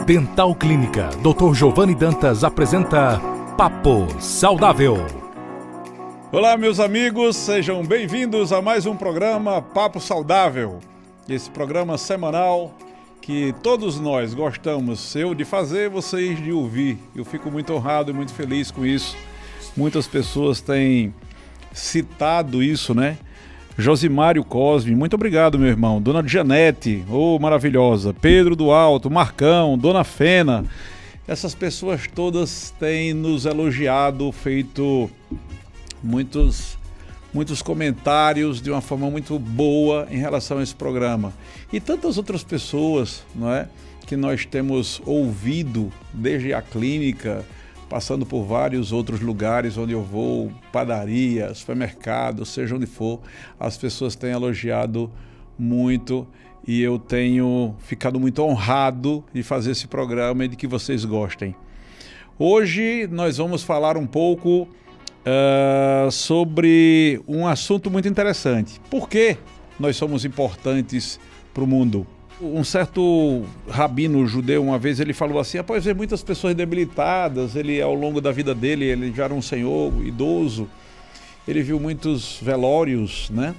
Dental Clínica Dr. Giovanni Dantas apresenta Papo Saudável. Olá, meus amigos, sejam bem-vindos a mais um programa Papo Saudável. Esse programa semanal que todos nós gostamos, eu de fazer, vocês de ouvir. Eu fico muito honrado e muito feliz com isso. Muitas pessoas têm citado isso, né? Josimário Cosme, muito obrigado, meu irmão. Dona Janete, maravilhosa. Pedro do Alto, Marcão, Dona Fena. Essas pessoas todas têm nos elogiado, feito muitos comentários de uma forma muito boa em relação a esse programa. E tantas outras pessoas, não é, que nós temos ouvido desde a clínica, passando por vários outros lugares onde eu vou, padaria, supermercado, seja onde for, as pessoas têm elogiado muito e eu tenho ficado muito honrado de fazer esse programa e de que vocês gostem. Hoje nós vamos falar um pouco sobre um assunto muito interessante. Por que nós somos importantes para o mundo? Um certo rabino judeu, uma vez, ele falou assim, após ver muitas pessoas debilitadas, ele, ao longo da vida dele, ele já era um senhor idoso, ele viu muitos velórios, né?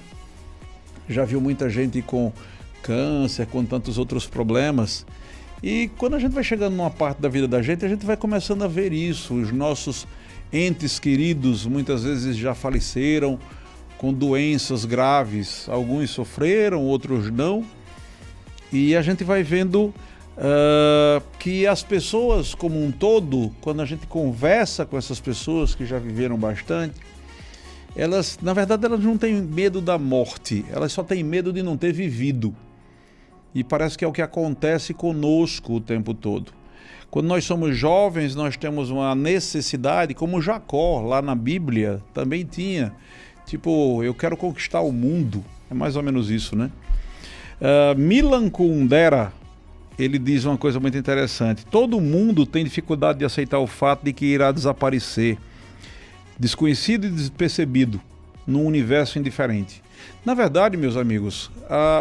Já viu muita gente com câncer, com tantos outros problemas. E quando a gente vai chegando numa parte da vida da gente, a gente vai começando a ver isso. Os nossos entes queridos muitas vezes já faleceram com doenças graves. Alguns sofreram, outros não. E a gente vai vendo que as pessoas como um todo, quando a gente conversa com essas pessoas que já viveram bastante, elas, na verdade, elas não têm medo da morte, elas só têm medo de não ter vivido. E parece que é o que acontece conosco o tempo todo. Quando nós somos jovens, nós temos uma necessidade, como Jacó, lá na Bíblia, também tinha. Tipo, eu quero conquistar o mundo. É mais ou menos isso, né? Milan Kundera, ele diz uma coisa muito interessante. Todo mundo tem dificuldade de aceitar o fato de que irá desaparecer, desconhecido e despercebido, num universo indiferente. Na verdade, meus amigos,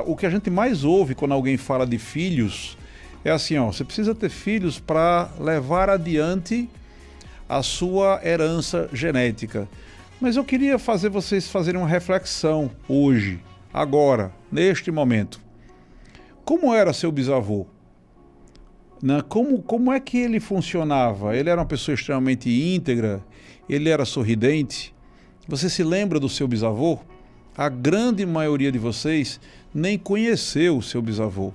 o que a gente mais ouve quando alguém fala de filhos é assim, você precisa ter filhos para levar adiante a sua herança genética. Mas eu queria fazer vocês fazerem uma reflexão hoje, agora, neste momento. Como era seu bisavô? Como é que ele funcionava? Ele era uma pessoa extremamente íntegra? Ele era sorridente? Você se lembra do seu bisavô? A grande maioria de vocês nem conheceu o seu bisavô,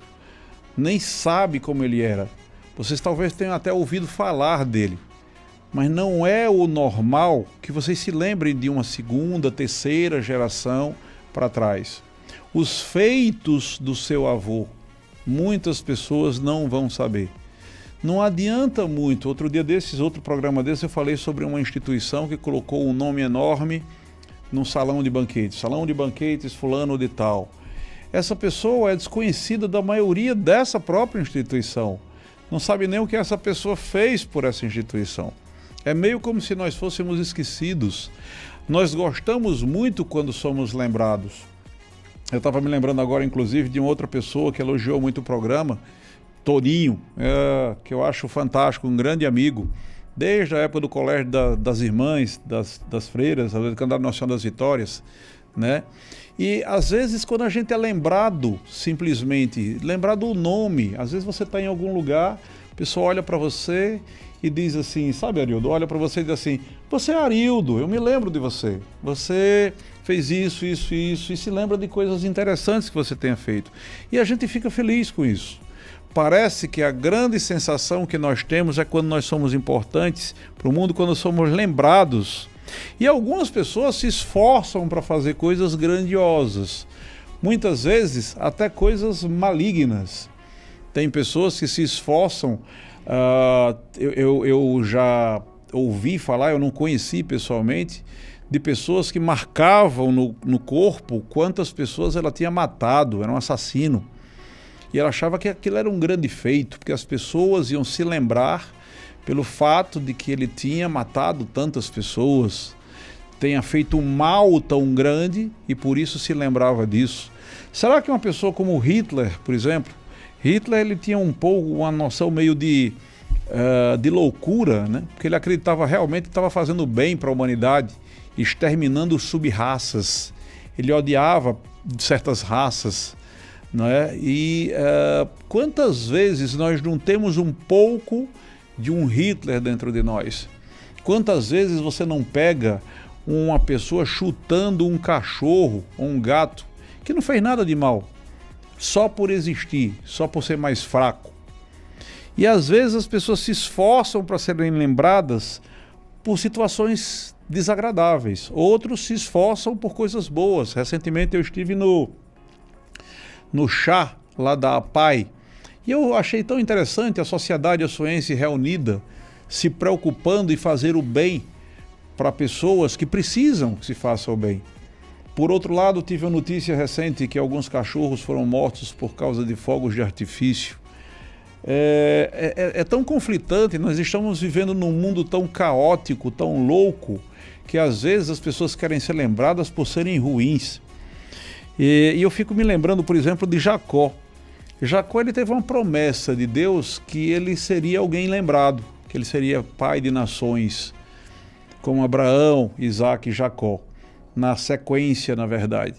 nem sabe como ele era. Vocês talvez tenham até ouvido falar dele, mas não é o normal que vocês se lembrem de uma segunda, terceira geração para trás. Os feitos do seu avô, muitas pessoas não vão saber. Não adianta muito. Outro programa desse, eu falei sobre uma instituição que colocou um nome enorme num salão de banquetes. Salão de banquetes fulano de tal. Essa pessoa é desconhecida da maioria dessa própria instituição. Não sabe nem o que essa pessoa fez por essa instituição. É meio como se nós fôssemos esquecidos. Nós gostamos muito quando somos lembrados. Eu estava me lembrando agora, inclusive, de uma outra pessoa que elogiou muito o programa, Toninho, que eu acho fantástico, um grande amigo, desde a época do colégio das irmãs, das freiras, do Candidato Nacional das Vitórias, né? E às vezes quando a gente é lembrado, simplesmente, lembrado o nome, às vezes você está em algum lugar, a pessoa olha para você e diz assim, sabe, Arildo, olha para você e diz assim, você é Arildo, eu me lembro de você, você fez isso, e se lembra de coisas interessantes que você tenha feito. E a gente fica feliz com isso. Parece que a grande sensação que nós temos é quando nós somos importantes para o mundo, quando somos lembrados. E algumas pessoas se esforçam para fazer coisas grandiosas, muitas vezes até coisas malignas. Tem pessoas que se esforçam, eu já ouvi falar, eu não conheci pessoalmente, de pessoas que marcavam no corpo quantas pessoas ela tinha matado, era um assassino. E ela achava que aquilo era um grande feito, porque as pessoas iam se lembrar pelo fato de que ele tinha matado tantas pessoas, tenha feito um mal tão grande e por isso se lembrava disso. Será que uma pessoa como Hitler, por exemplo, Hitler ele tinha um pouco uma noção meio de loucura, né? Porque ele acreditava realmente que estava fazendo bem para a humanidade, exterminando sub-raças. Ele odiava certas raças, não é? E quantas vezes nós não temos um pouco de um Hitler dentro de nós? Quantas vezes você não pega uma pessoa chutando um cachorro ou um gato que não fez nada de mal, só por existir, só por ser mais fraco? E às vezes as pessoas se esforçam para serem lembradas por situações desagradáveis. Outros se esforçam por coisas boas. Recentemente eu estive no chá lá da APAI e eu achei tão interessante a sociedade açoense reunida, se preocupando em fazer o bem para pessoas que precisam que se faça o bem. Por outro lado, tive a notícia recente que alguns cachorros foram mortos por causa de fogos de artifício. É tão conflitante, nós estamos vivendo num mundo tão caótico, tão louco, que às vezes as pessoas querem ser lembradas por serem ruins. E eu fico me lembrando, por exemplo, de Jacó. Jacó ele teve uma promessa de Deus que ele seria alguém lembrado, que ele seria pai de nações, como Abraão, Isaac e Jacó, na sequência, na verdade.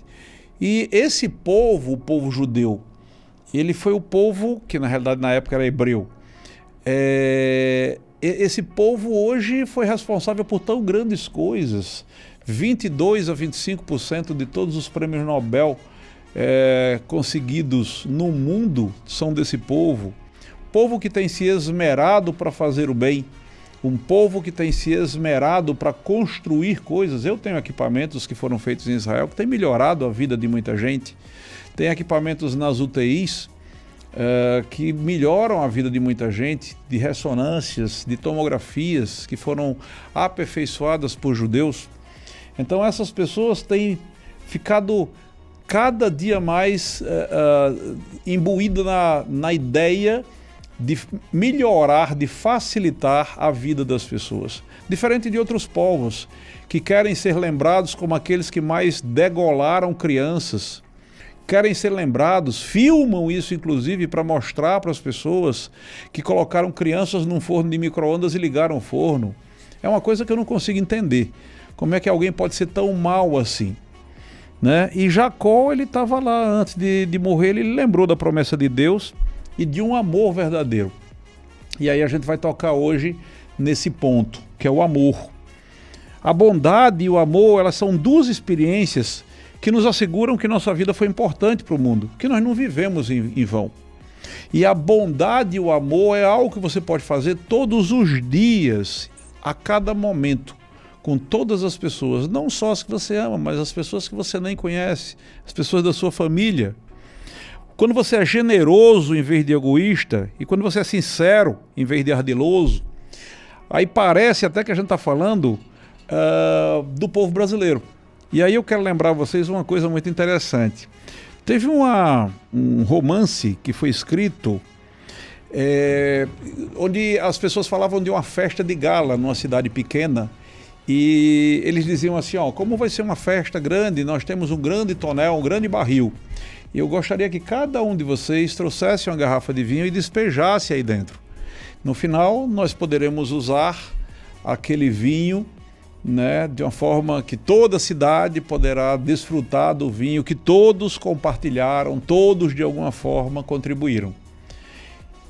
E esse povo, o povo judeu, ele foi o povo que na realidade na época era hebreu. Esse povo hoje foi responsável por tão grandes coisas. 22 a 25% de todos os prêmios Nobel conseguidos no mundo são desse povo. Povo que tem se esmerado para fazer o bem. Um povo que tem se esmerado para construir coisas. Eu tenho equipamentos que foram feitos em Israel que têm melhorado a vida de muita gente. Tem equipamentos nas UTIs que melhoram a vida de muita gente, de ressonâncias, de tomografias que foram aperfeiçoadas por judeus. Então essas pessoas têm ficado cada dia mais imbuídas na ideia de melhorar, de facilitar a vida das pessoas. Diferente de outros povos que querem ser lembrados como aqueles que mais degolaram crianças, querem ser lembrados, filmam isso inclusive para mostrar para as pessoas que colocaram crianças num forno de micro-ondas e ligaram o forno. É uma coisa que eu não consigo entender. Como é que alguém pode ser tão mal assim? Né? E Jacó, ele estava lá antes de morrer, ele lembrou da promessa de Deus e de um amor verdadeiro. E aí a gente vai tocar hoje nesse ponto, que é o amor. A bondade e o amor, elas são duas experiências que nos asseguram que nossa vida foi importante para o mundo, que nós não vivemos em vão. E a bondade e o amor é algo que você pode fazer todos os dias, a cada momento, com todas as pessoas, não só as que você ama, mas as pessoas que você nem conhece, as pessoas da sua família. Quando você é generoso em vez de egoísta, e quando você é sincero em vez de ardiloso, aí parece até que a gente está falando do povo brasileiro. E aí eu quero lembrar a vocês uma coisa muito interessante. Teve um romance que foi escrito onde as pessoas falavam de uma festa de gala numa cidade pequena e eles diziam assim, ó, como vai ser uma festa grande, nós temos um grande tonel, um grande barril. E eu gostaria que cada um de vocês trouxesse uma garrafa de vinho e despejasse aí dentro. No final, nós poderemos usar aquele vinho, né, de uma forma que toda a cidade poderá desfrutar do vinho que todos compartilharam, todos de alguma forma contribuíram.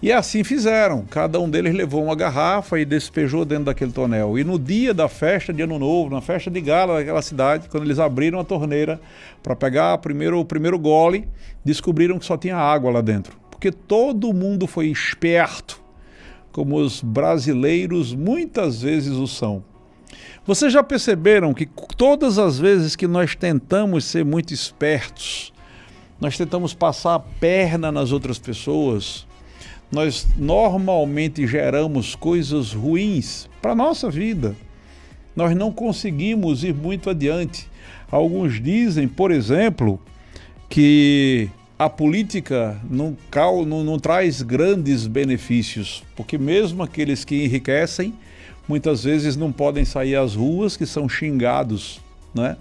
E assim fizeram, cada um deles levou uma garrafa e despejou dentro daquele tonel. E no dia da festa de Ano Novo, na festa de gala daquela cidade, quando eles abriram a torneira para pegar o primeiro gole, descobriram que só tinha água lá dentro. Porque todo mundo foi esperto, como os brasileiros muitas vezes o são. Vocês já perceberam que todas as vezes que nós tentamos ser muito espertos, nós tentamos passar a perna nas outras pessoas, nós normalmente geramos coisas ruins para a nossa vida. Nós não conseguimos ir muito adiante. Alguns dizem, por exemplo, que a política não traz grandes benefícios, porque mesmo aqueles que enriquecem, muitas vezes não podem sair às ruas, que são xingados, né?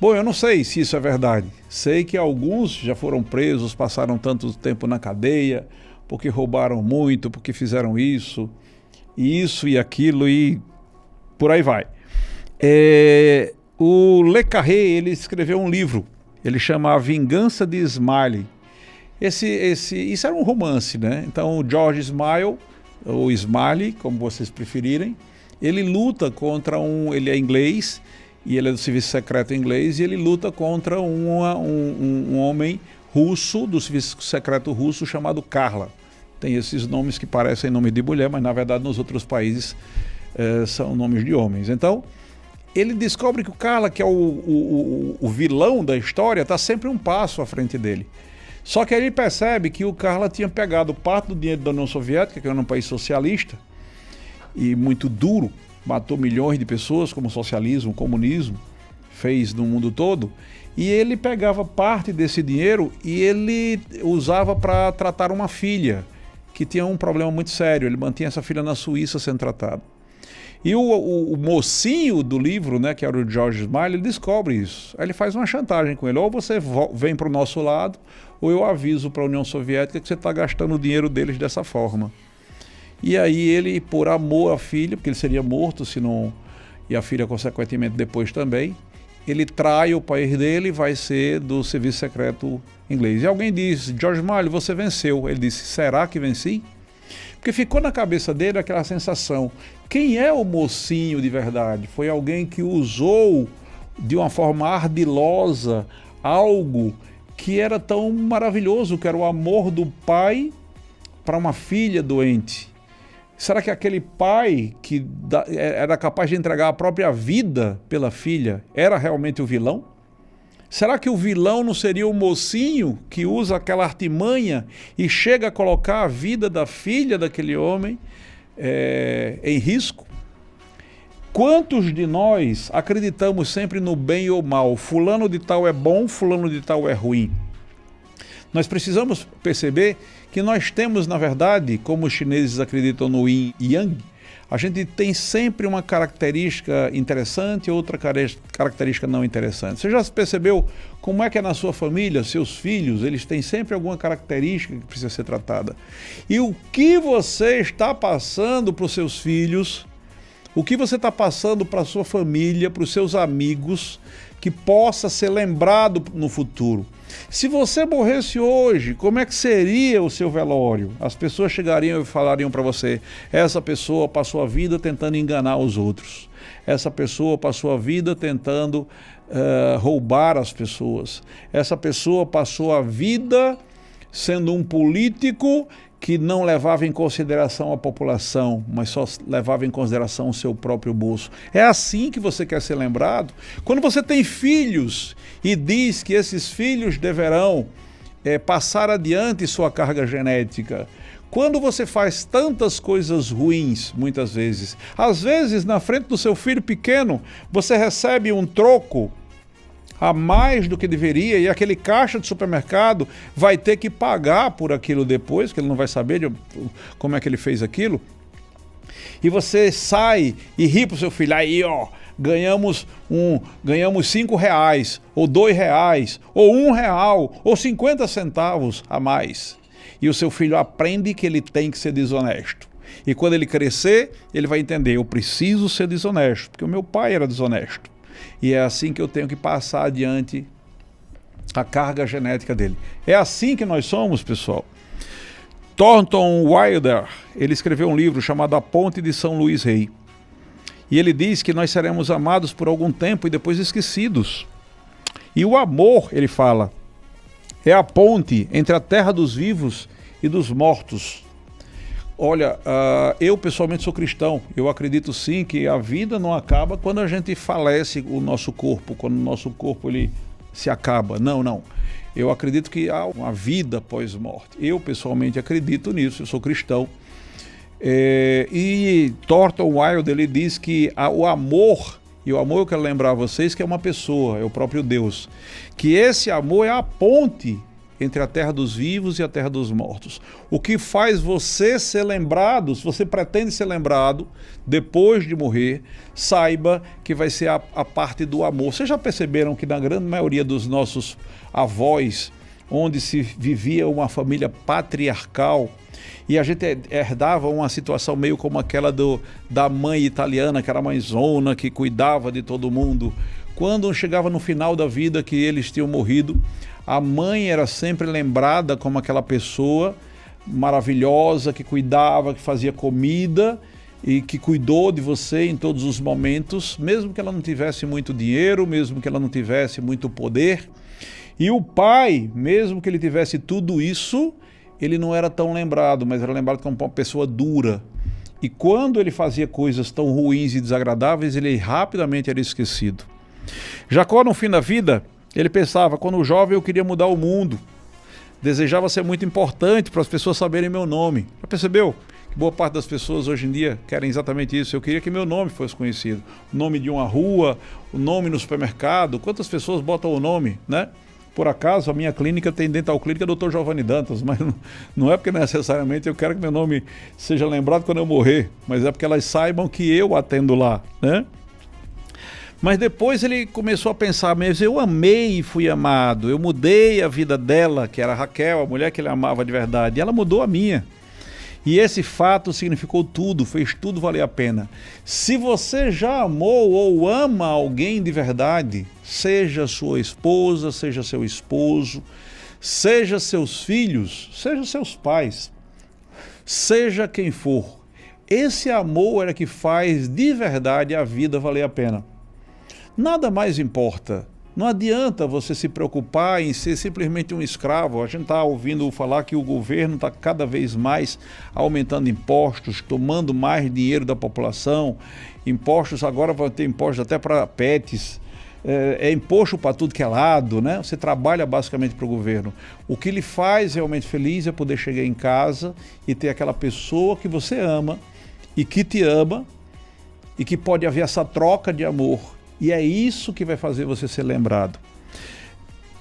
Bom, eu não sei se isso é verdade. Sei que alguns já foram presos, passaram tanto tempo na cadeia, porque roubaram muito, porque fizeram isso e aquilo e por aí vai. O Le Carré, ele escreveu um livro, ele chama A Vingança de Smiley. Isso era um romance, né? Então o George Smile, ou Smiley, como vocês preferirem, ele luta contra ele é inglês, e ele é do serviço secreto inglês, e ele luta contra um homem russo, do serviço secreto russo, chamado Karla. Tem esses nomes que parecem nome de mulher, mas na verdade nos outros países são nomes de homens. Então, ele descobre que o Karla, que é o vilão da história, está sempre um passo à frente dele. Só que aí ele percebe que o Karla tinha pegado parte do dinheiro da União Soviética, que era um país socialista, e muito duro, matou milhões de pessoas, como o socialismo, o comunismo fez no mundo todo, e ele pegava parte desse dinheiro e ele usava para tratar uma filha que tinha um problema muito sério. Ele mantinha essa filha na Suíça sendo tratada. E o mocinho do livro, né, que era o George Smiley, ele descobre isso. Aí ele faz uma chantagem com ele: ou você vem para o nosso lado, ou eu aviso para a União Soviética que você está gastando o dinheiro deles dessa forma. E aí ele, por amor à filha, porque ele seria morto se não, e a filha consequentemente depois também, ele trai o país dele e vai ser do serviço secreto inglês. E alguém diz: George Smiley, você venceu. Ele disse: será que venci? Porque ficou na cabeça dele aquela sensação: quem é o mocinho de verdade? Foi alguém que usou de uma forma ardilosa algo que era tão maravilhoso, que era o amor do pai para uma filha doente. Será que aquele pai que era capaz de entregar a própria vida pela filha era realmente o vilão? Será que o vilão não seria o mocinho que usa aquela artimanha e chega a colocar a vida da filha daquele homem em risco? Quantos de nós acreditamos sempre no bem ou mal? Fulano de tal é bom, fulano de tal é ruim. Nós precisamos perceber que nós temos, na verdade, como os chineses acreditam no Yin e Yang, a gente tem sempre uma característica interessante e outra característica não interessante. Você já percebeu como é que é na sua família, seus filhos, eles têm sempre alguma característica que precisa ser tratada? E o que você está passando para os seus filhos, o que você está passando para a sua família, para os seus amigos, que possa ser lembrado no futuro? Se você morresse hoje, como é que seria o seu velório? As pessoas chegariam e falariam para você: essa pessoa passou a vida tentando enganar os outros. Essa pessoa passou a vida tentando roubar as pessoas. Essa pessoa passou a vida sendo um político que não levava em consideração a população, mas só levava em consideração o seu próprio bolso. É assim que você quer ser lembrado? Quando você tem filhos e diz que esses filhos deverão passar adiante sua carga genética, quando você faz tantas coisas ruins, muitas vezes, às vezes na frente do seu filho pequeno, você recebe um troco a mais do que deveria, e aquele caixa de supermercado vai ter que pagar por aquilo depois, que ele não vai saber como é que ele fez aquilo. E você sai e ri pro seu filho: aí ó, ganhamos R$5, ou R$2, ou R$1, ou 50 centavos a mais. E o seu filho aprende que ele tem que ser desonesto. E quando ele crescer, ele vai entender: eu preciso ser desonesto, porque o meu pai era desonesto. E é assim que eu tenho que passar adiante a carga genética dele. É assim que nós somos, pessoal. Thornton Wilder, ele escreveu um livro chamado A Ponte de São Luís Rei. E ele diz que nós seremos amados por algum tempo e depois esquecidos. E o amor, ele fala, é a ponte entre a terra dos vivos e dos mortos. Olha, eu pessoalmente sou cristão. Eu acredito sim que a vida não acaba quando a gente falece o nosso corpo, quando o nosso corpo ele se acaba. Não. Eu acredito que há uma vida pós-morte. Eu pessoalmente acredito nisso, eu sou cristão. E Thornton Wilder, ele diz que o amor, e o amor eu quero lembrar a vocês que é uma pessoa, é o próprio Deus, que esse amor é a ponte entre a terra dos vivos e a terra dos mortos. O que faz você ser lembrado, se você pretende ser lembrado depois de morrer, saiba que vai ser a parte do amor. Vocês já perceberam que na grande maioria dos nossos avós, onde se vivia uma família patriarcal, e a gente herdava uma situação meio como aquela da mãe italiana, que era mãezona, que cuidava de todo mundo. Quando chegava no final da vida que eles tinham morrido, a mãe era sempre lembrada como aquela pessoa maravilhosa, que cuidava, que fazia comida e que cuidou de você em todos os momentos, mesmo que ela não tivesse muito dinheiro, mesmo que ela não tivesse muito poder. E o pai, mesmo que ele tivesse tudo isso, ele não era tão lembrado, mas era lembrado como uma pessoa dura. E quando ele fazia coisas tão ruins e desagradáveis, ele rapidamente era esquecido. Jacó, no fim da vida, ele pensava: quando jovem eu queria mudar o mundo. Desejava ser muito importante para as pessoas saberem meu nome. Já percebeu que boa parte das pessoas hoje em dia querem exatamente isso? Eu queria que meu nome fosse conhecido. O nome de uma rua, o nome no supermercado. Quantas pessoas botam o nome, né? Por acaso, a minha clínica tem Dental Clínica Dr. Giovanni Dantas, mas não é porque necessariamente eu quero que meu nome seja lembrado quando eu morrer, mas é porque elas saibam que eu atendo lá, né? Mas depois ele começou a pensar mesmo: eu amei e fui amado, eu mudei a vida dela, que era a Raquel, a mulher que ele amava de verdade, e ela mudou a minha. E esse fato significou tudo, fez tudo valer a pena. Se você já amou ou ama alguém de verdade, seja sua esposa, seja seu esposo, seja seus filhos, seja seus pais, seja quem for, esse amor é que faz de verdade a vida valer a pena. Nada mais importa. Não adianta você se preocupar em ser simplesmente um escravo. A gente está ouvindo falar que o governo está cada vez mais aumentando impostos, tomando mais dinheiro da população. Impostos, agora vai ter impostos até para pets. É imposto para tudo que é lado, né? Você trabalha basicamente para o governo. O que lhe faz realmente feliz é poder chegar em casa e ter aquela pessoa que você ama e que te ama e que pode haver essa troca de amor. E é isso que vai fazer você ser lembrado.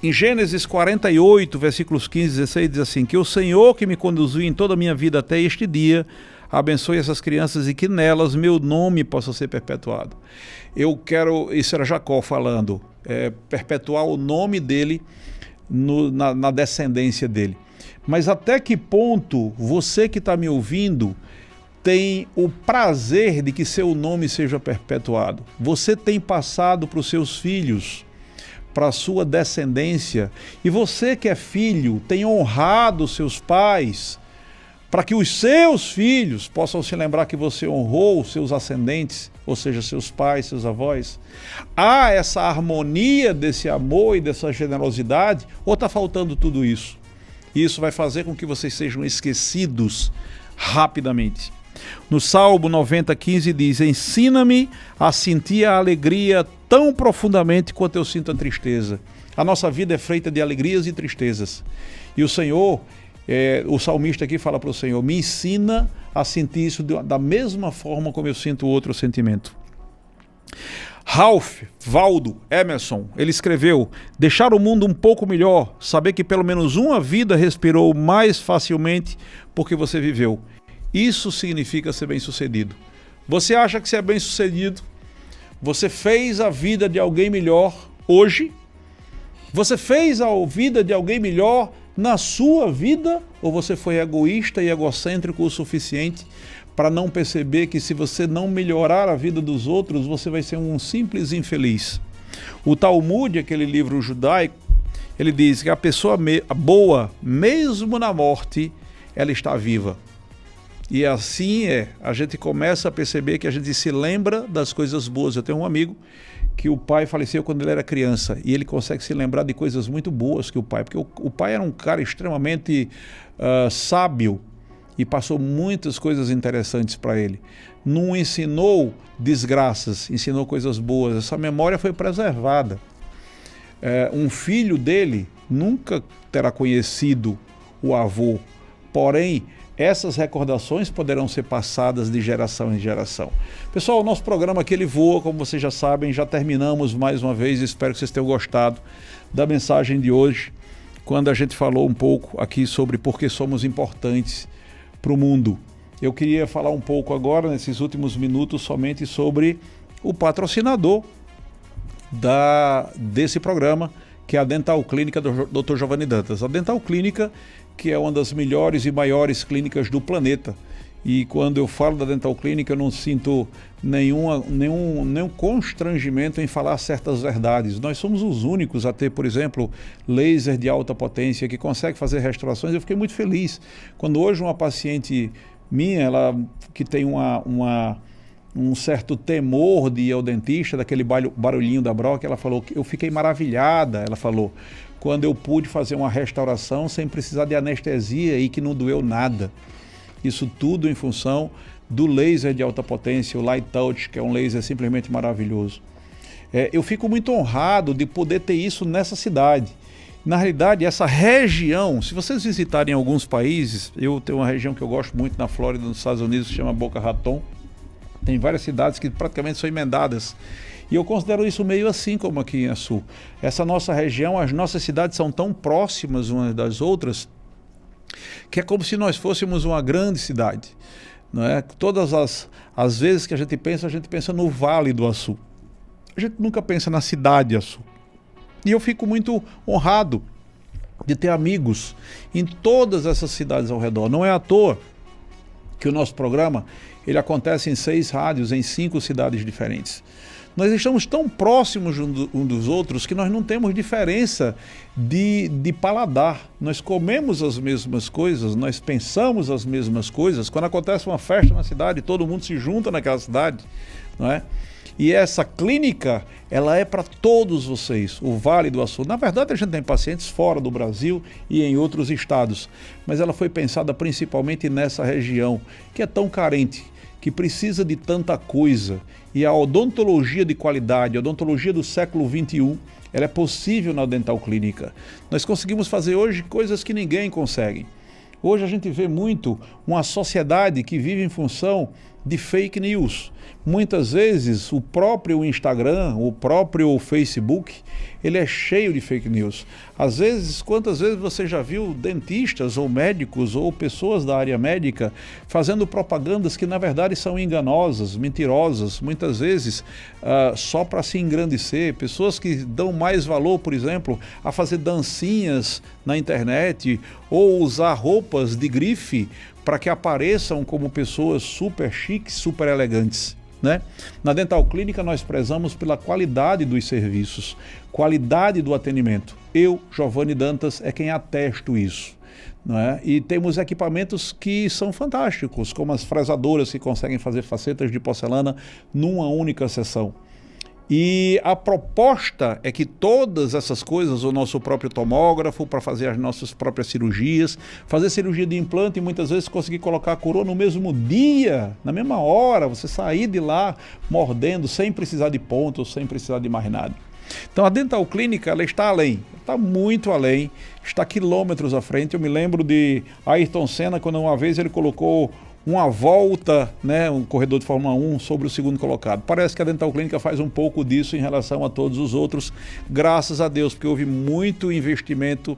Em Gênesis 48, versículos 15 e 16, diz assim: que o Senhor que me conduziu em toda a minha vida até este dia, abençoe essas crianças e que nelas meu nome possa ser perpetuado. Eu quero, isso era Jacó falando, perpetuar o nome dele na descendência dele. Mas até que ponto você que está me ouvindo tem o prazer de que seu nome seja perpetuado? Você tem passado para os seus filhos, para a sua descendência, e você que é filho tem honrado seus pais, para que os seus filhos possam se lembrar que você honrou os seus ascendentes, ou seja, seus pais, seus avós? Há essa harmonia desse amor e dessa generosidade, ou está faltando tudo isso? E isso vai fazer com que vocês sejam esquecidos rapidamente. No Salmo 90:15 diz: ensina-me a sentir a alegria tão profundamente quanto eu sinto a tristeza. A nossa vida é feita de alegrias e tristezas. E o Senhor, o salmista aqui fala para o Senhor: me ensina a sentir isso da mesma forma como eu sinto outro sentimento. Ralph Waldo Emerson, ele escreveu: deixar o mundo um pouco melhor, saber que pelo menos uma vida respirou mais facilmente porque você viveu. Isso significa ser bem-sucedido. Você acha que você é bem-sucedido? Você fez a vida de alguém melhor hoje? Você fez a vida de alguém melhor na sua vida? Ou você foi egoísta e egocêntrico o suficiente para não perceber que se você não melhorar a vida dos outros, você vai ser um simples infeliz? O Talmud, aquele livro judaico, ele diz que a pessoa boa, mesmo na morte, ela está viva. E assim a gente começa a perceber que a gente se lembra das coisas boas. Eu tenho um amigo que o pai faleceu quando ele era criança e ele consegue se lembrar de coisas muito boas que o pai, porque o pai era um cara extremamente sábio e passou muitas coisas interessantes para ele. Não ensinou desgraças, ensinou coisas boas. Essa memória foi preservada. Um filho dele nunca terá conhecido o avô, porém essas recordações poderão ser passadas de geração em geração. Pessoal, o nosso programa aqui ele voa, como vocês já sabem, já terminamos mais uma vez. Espero que vocês tenham gostado da mensagem de hoje. quando a gente falou um pouco aqui sobre por que somos importantes para o mundo. Eu queria falar um pouco agora, nesses últimos minutos, somente sobre o patrocinador desse programa, que é a Dental Clínica do Dr. Giovanni Dantas. A Dental Clínica, que é uma das melhores e maiores clínicas do planeta. E quando eu falo da Dental Clínica, eu não sinto nenhum constrangimento em falar certas verdades. Nós somos os únicos a ter, por exemplo, laser de alta potência que consegue fazer restaurações. Eu fiquei muito feliz quando hoje uma paciente minha, ela que tem um certo temor de ir ao dentista, daquele barulhinho da broca, ela falou que eu fiquei maravilhada, ela falou, quando eu pude fazer uma restauração sem precisar de anestesia e que não doeu nada. Isso tudo em função do laser de alta potência, o Light Touch, que é um laser simplesmente maravilhoso. Eu fico muito honrado de poder ter isso nessa cidade. Na realidade, essa região, se vocês visitarem alguns países, eu tenho uma região que eu gosto muito na Flórida, nos Estados Unidos, que se chama Boca Raton. Tem várias cidades que praticamente são emendadas. E eu considero isso meio assim como aqui em Açu. Essa nossa região, as nossas cidades são tão próximas umas das outras, que é como se nós fôssemos uma grande cidade. Não é? Todas as vezes que a gente pensa no Vale do Açu. A gente nunca pensa na cidade de Açu. E eu fico muito honrado de ter amigos em todas essas cidades ao redor. Não é à toa que o nosso programa ele acontece em 6 rádios, em 5 cidades diferentes. Nós estamos tão próximos um dos outros que nós não temos diferença de paladar. Nós comemos as mesmas coisas, nós pensamos as mesmas coisas. Quando acontece uma festa na cidade, todo mundo se junta naquela cidade, não é? E essa clínica, ela é para todos vocês, o Vale do Açu. Na verdade, a gente tem pacientes fora do Brasil e em outros estados, mas ela foi pensada principalmente nessa região, que é tão carente, que precisa de tanta coisa. E a odontologia de qualidade, a odontologia do século XXI, ela é possível na Dental Clínica. Nós conseguimos fazer hoje coisas que ninguém consegue. Hoje a gente vê muito uma sociedade que vive em função de fake news. Muitas vezes o próprio Instagram, o próprio Facebook, ele é cheio de fake news. Às vezes, quantas vezes você já viu dentistas ou médicos ou pessoas da área médica fazendo propagandas que na verdade são enganosas, mentirosas, muitas vezes só para se engrandecer. Pessoas que dão mais valor, por exemplo, a fazer dancinhas na internet ou usar roupas de grife para que apareçam como pessoas super chiques, super elegantes. Né? Na Dental Clínica nós prezamos pela qualidade dos serviços, qualidade do atendimento. Eu, Giovanni Dantas, é quem atesto isso. Não é? E temos equipamentos que são fantásticos, como as fresadoras que conseguem fazer facetas de porcelana numa única sessão. E a proposta é que todas essas coisas, o nosso próprio tomógrafo para fazer as nossas próprias cirurgias, fazer cirurgia de implante e muitas vezes conseguir colocar a coroa no mesmo dia, na mesma hora, você sair de lá mordendo sem precisar de ponto, sem precisar de mais nada. Então a Dental Clínica, ela está além, está muito além, está quilômetros à frente. Eu me lembro de Ayrton Senna, quando uma vez ele colocou uma volta, né, um corredor de Fórmula 1 sobre o segundo colocado. Parece que a Dental Clínica faz um pouco disso em relação a todos os outros, graças a Deus, porque houve muito investimento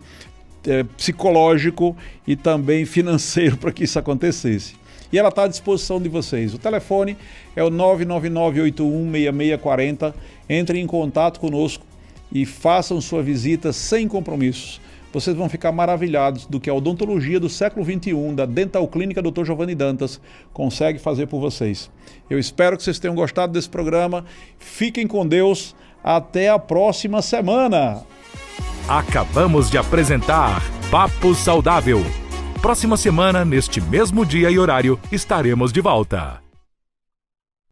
psicológico e também financeiro para que isso acontecesse. E ela está à disposição de vocês. O telefone é o 999816640. Entrem em contato conosco e façam sua visita sem compromissos. Vocês vão ficar maravilhados do que a odontologia do século XXI, da Dental Clínica Dr. Giovanni Dantas, consegue fazer por vocês. Eu espero que vocês tenham gostado desse programa. Fiquem com Deus. Até a próxima semana. Acabamos de apresentar Papo Saudável. Próxima semana, neste mesmo dia e horário, estaremos de volta.